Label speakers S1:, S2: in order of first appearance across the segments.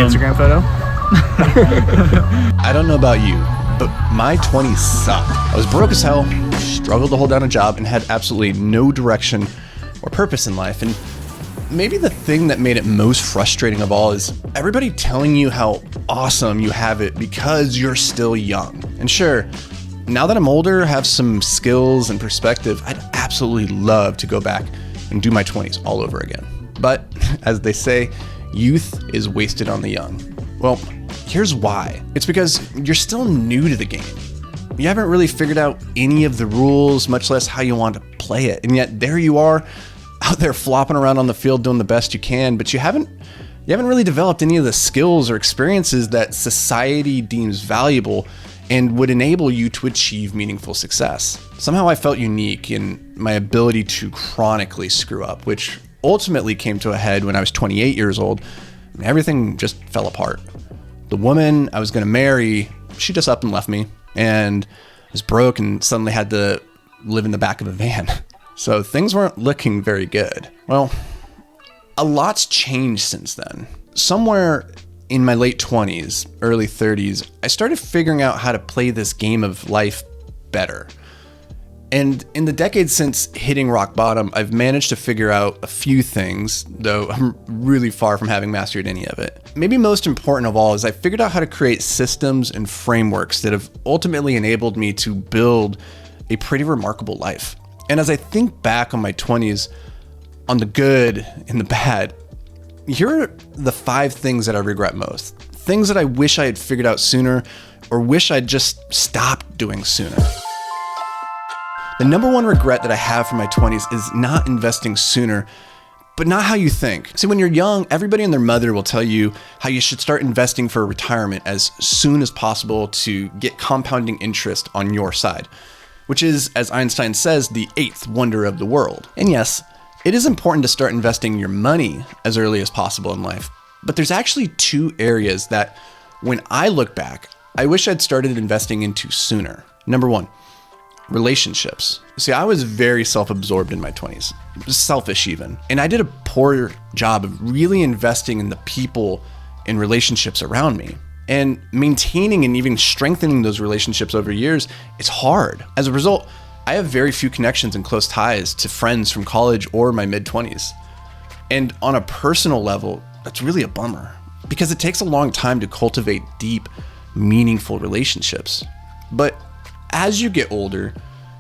S1: Instagram photo.
S2: I don't know about you, but my 20s sucked. I was broke as hell, struggled to hold down a job, and had absolutely no direction or purpose in life. And maybe the thing that made it most frustrating of all is everybody telling you how awesome you have it because you're still young. And sure, now that I'm older, have some skills and perspective, I'd absolutely love to go back and do my 20s all over again. But as they say, youth is wasted on the young. Well, here's why. It's because you're still new to the game. You haven't really figured out any of the rules, much less how you want to play it. And yet there you are, out there flopping around on the field doing the best you can, but you haven't really developed any of the skills or experiences that society deems valuable and would enable you to achieve meaningful success. Somehow I felt unique in my ability to chronically screw up, which ultimately came to a head when I was 28 years old, and everything just fell apart. The woman I was going to marry, she just up and left me, and I was broke and suddenly had to live in the back of a van. So things weren't looking very good. Well, a lot's changed since then. Somewhere in my late 20s, early 30s, I started figuring out how to play this game of life better. And in the decades since hitting rock bottom, I've managed to figure out a few things, though I'm really far from having mastered any of it. Maybe most important of all is I figured out how to create systems and frameworks that have ultimately enabled me to build a pretty remarkable life. And as I think back on my 20s, on the good and the bad, here are the 5 things that I regret most. Things that I wish I had figured out sooner or wish I'd just stopped doing sooner. The number one regret that I have for my 20s is not investing sooner, but not how you think. See, when you're young, everybody and their mother will tell you how you should start investing for retirement as soon as possible to get compounding interest on your side, which is, as Einstein says, the 8th wonder of the world. And yes, it is important to start investing your money as early as possible in life, but there's actually 2 areas that, when I look back, I wish I'd started investing into sooner. Number 1, relationships. See, I was very self-absorbed in my 20s, selfish even, and I did a poor job of really investing in the people and relationships around me. And maintaining and even strengthening those relationships over years, it's hard. As a result, I have very few connections and close ties to friends from college or my mid-20s. And on a personal level, that's really a bummer because it takes a long time to cultivate deep, meaningful relationships. But as you get older,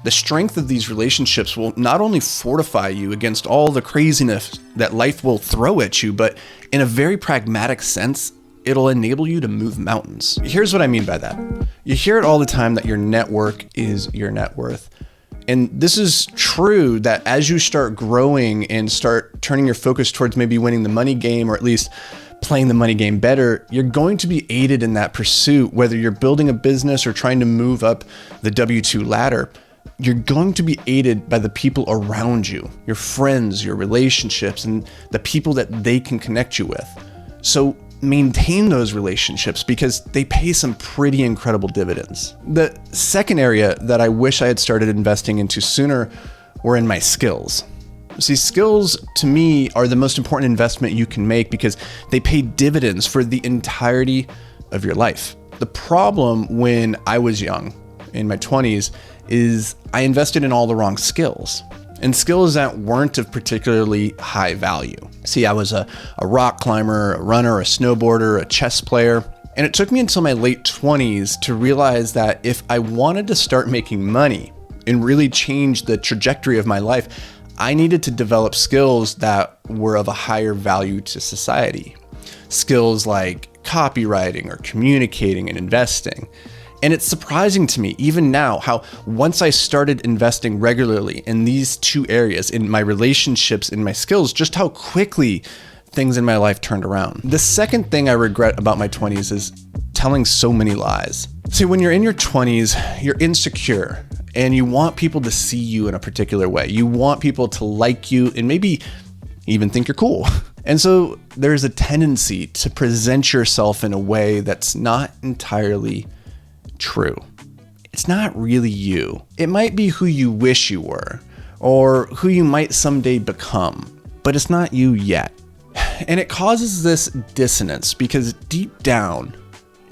S2: the strength of these relationships will not only fortify you against all the craziness that life will throw at you, but in a very pragmatic sense, it'll enable you to move mountains. Here's what I mean by that. You hear it all the time that your network is your net worth. And this is true that as you start growing and start turning your focus towards maybe winning the money game, or at least playing the money game better, you're going to be aided in that pursuit, whether you're building a business or trying to move up the W-2 ladder. You're going to be aided by the people around you, your friends, your relationships, and the people that they can connect you with. So maintain those relationships because they pay some pretty incredible dividends. The second area that I wish I had started investing into sooner were in my skills. See, skills to me are the most important investment you can make because they pay dividends for the entirety of your life. The problem when I was young, in my 20s, is I invested in all the wrong skills and skills that weren't of particularly high value. See, I was a rock climber, a runner, a snowboarder, a chess player, and it took me until my late 20s to realize that if I wanted to start making money and really change the trajectory of my life, I needed to develop skills that were of a higher value to society. Skills like copywriting or communicating and investing. And it's surprising to me, even now, how once I started investing regularly in these 2 areas, in my relationships, in my skills, just how quickly things in my life turned around. The second thing I regret about my 20s is telling so many lies. See, when you're in your 20s, you're insecure and you want people to see you in a particular way. You want people to like you and maybe even think you're cool. And so there's a tendency to present yourself in a way that's not entirely true. It's not really you. It might be who you wish you were or who you might someday become, but it's not you yet. And it causes this dissonance because deep down,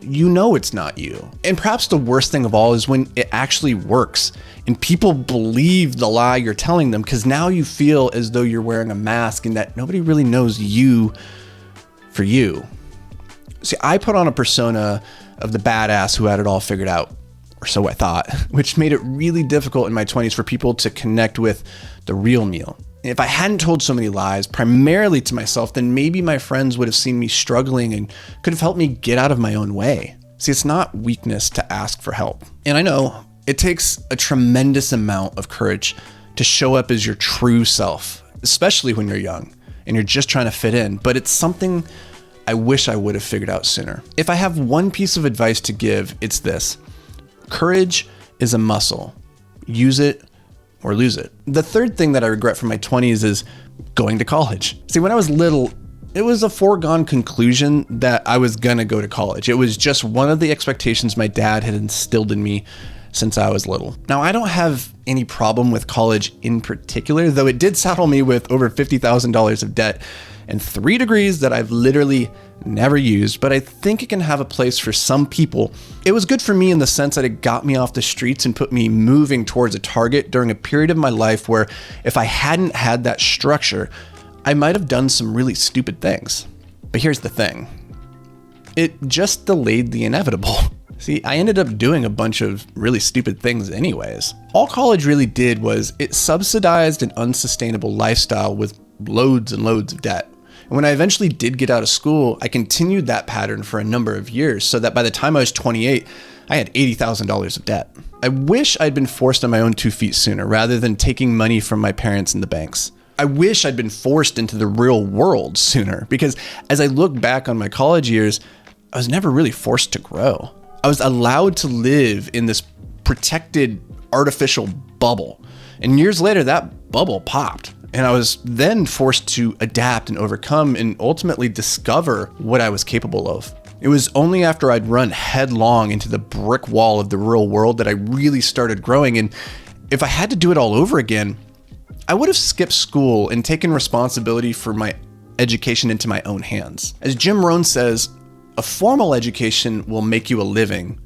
S2: you know it's not you. And perhaps the worst thing of all is when it actually works and people believe the lie you're telling them, because now you feel as though you're wearing a mask and that nobody really knows you for you. See, I put on a persona of the badass who had it all figured out, or so I thought, which made it really difficult in my 20s for people to connect with the real me. If I hadn't told so many lies, primarily to myself, then maybe my friends would have seen me struggling and could have helped me get out of my own way. See, it's not weakness to ask for help. And I know it takes a tremendous amount of courage to show up as your true self, especially when you're young and you're just trying to fit in, but it's something I wish I would have figured out sooner. If I have one piece of advice to give, it's this: courage is a muscle. Use it or lose it. The third thing that I regret from my 20s is going to college. See, when I was little, it was a foregone conclusion that I was gonna go to college. It was just one of the expectations my dad had instilled in me since I was little. Now, I don't have any problem with college in particular, though it did saddle me with over $50,000 of debt and 3 degrees that I've literally never used, but I think it can have a place for some people. It was good for me in the sense that it got me off the streets and put me moving towards a target during a period of my life where if I hadn't had that structure, I might have done some really stupid things. But here's the thing. It just delayed the inevitable. See, I ended up doing a bunch of really stupid things anyways. All college really did was it subsidized an unsustainable lifestyle with loads and loads of debt. And when I eventually did get out of school, I continued that pattern for a number of years so that by the time I was 28, I had $80,000 of debt. I wish I'd been forced on my own 2 feet sooner rather than taking money from my parents in the banks. I wish I'd been forced into the real world sooner because as I look back on my college years, I was never really forced to grow. I was allowed to live in this protected artificial bubble. And years later, that bubble popped. And I was then forced to adapt and overcome and ultimately discover what I was capable of. It was only after I'd run headlong into the brick wall of the real world that I really started growing. And if I had to do it all over again, I would have skipped school and taken responsibility for my education into my own hands. As Jim Rohn says, a formal education will make you a living.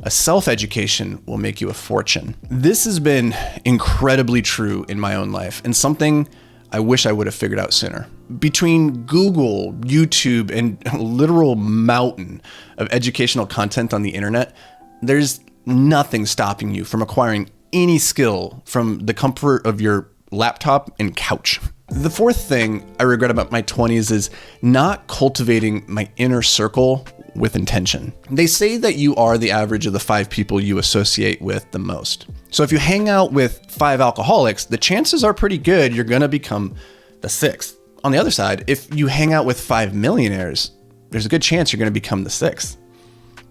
S2: A self-education will make you a fortune. This has been incredibly true in my own life and something I wish I would have figured out sooner. Between Google, YouTube, and a literal mountain of educational content on the internet, there's nothing stopping you from acquiring any skill from the comfort of your laptop and couch. The fourth thing I regret about my 20s is not cultivating my inner circle with intention. They say that you are the average of the 5 people you associate with the most. So if you hang out with 5 alcoholics, the chances are pretty good you're gonna become the 6th. On the other side, if you hang out with 5 millionaires, there's a good chance you're gonna become the 6th.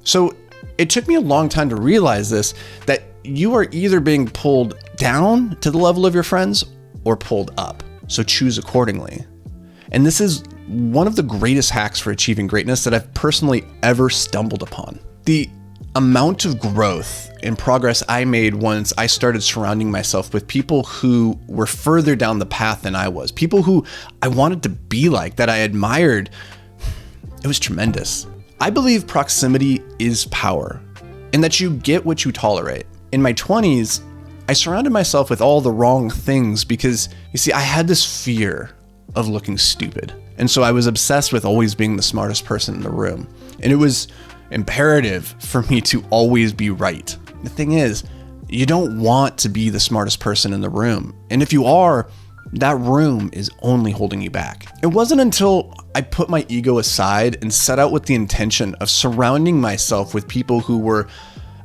S2: So it took me a long time to realize this, that you are either being pulled down to the level of your friends or pulled up. So choose accordingly. And this is one of the greatest hacks for achieving greatness that I've personally ever stumbled upon. The amount of growth and progress I made once I started surrounding myself with people who were further down the path than I was, people who I wanted to be like, that I admired, it was tremendous. I believe proximity is power and that you get what you tolerate. In my 20s, I surrounded myself with all the wrong things because, you see, I had this fear of looking stupid. And so I was obsessed with always being the smartest person in the room. And it was imperative for me to always be right. The thing is, you don't want to be the smartest person in the room. And if you are, that room is only holding you back. It wasn't until I put my ego aside and set out with the intention of surrounding myself with people who were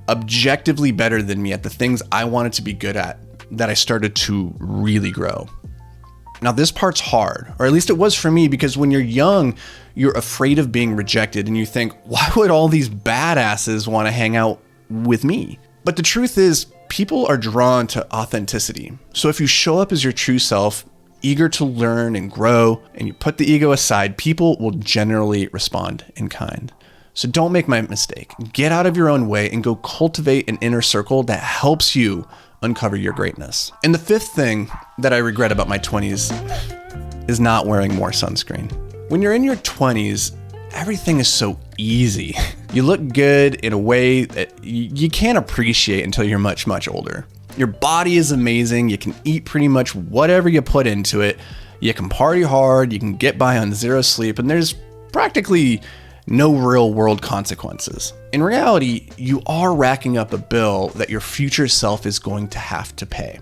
S2: objectively better than me at the things I wanted to be good at that I started to really grow. Now, this part's hard, or at least it was for me, because when you're young, you're afraid of being rejected and you think, why would all these badasses want to hang out with me? But the truth is, people are drawn to authenticity. So if you show up as your true self, eager to learn and grow, and you put the ego aside, people will generally respond in kind. So don't make my mistake. Get out of your own way and go cultivate an inner circle that helps you uncover your greatness. And the fifth thing that I regret about my 20s is not wearing more sunscreen. When you're in your 20s, everything is so easy. You look good in a way that you can't appreciate until you're much, much older. Your body is amazing. You can eat pretty much whatever you put into it. You can party hard. You can get by on zero sleep, and there's practically no real world consequences. In reality, you are racking up a bill that your future self is going to have to pay.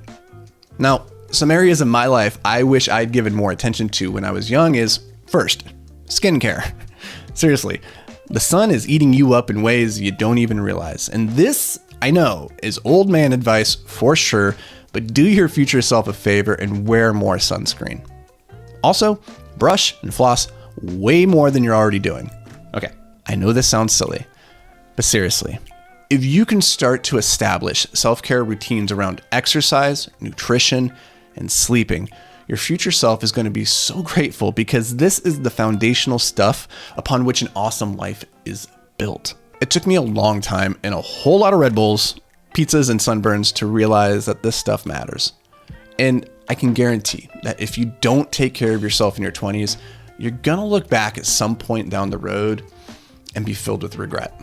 S2: Now, some areas in my life I wish I'd given more attention to when I was young is, first, skincare. Seriously, the sun is eating you up in ways you don't even realize. And this, I know, is old man advice for sure, but do your future self a favor and wear more sunscreen. Also, brush and floss way more than you're already doing. Okay, I know this sounds silly, but seriously, if you can start to establish self-care routines around exercise, nutrition, and sleeping, your future self is going to be so grateful, because this is the foundational stuff upon which an awesome life is built. It took me a long time and a whole lot of Red Bulls, pizzas, and sunburns to realize that this stuff matters. And I can guarantee that if you don't take care of yourself in your 20s, you're gonna look back at some point down the road and be filled with regret.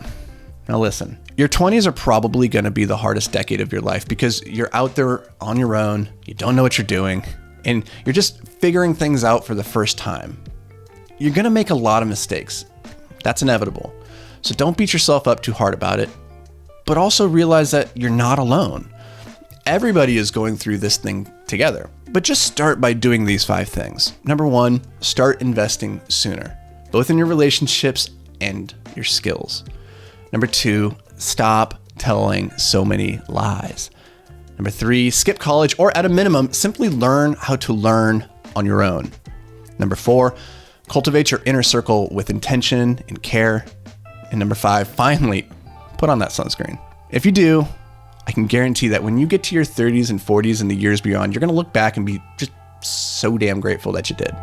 S2: Now listen, your 20s are probably gonna be the hardest decade of your life, because you're out there on your own, you don't know what you're doing, and you're just figuring things out for the first time. You're gonna make a lot of mistakes. That's inevitable. So don't beat yourself up too hard about it, but also realize that you're not alone. Everybody is going through this thing together. But just start by doing these 5 things. Number 1, start investing sooner, both in your relationships and your skills. Number 2, stop telling so many lies. Number 3, skip college, or at a minimum, simply learn how to learn on your own. Number 4, cultivate your inner circle with intention and care. And number 5, finally, put on that sunscreen. If you do, I can guarantee that when you get to your 30s and 40s and the years beyond, you're going to look back and be just so damn grateful that you did.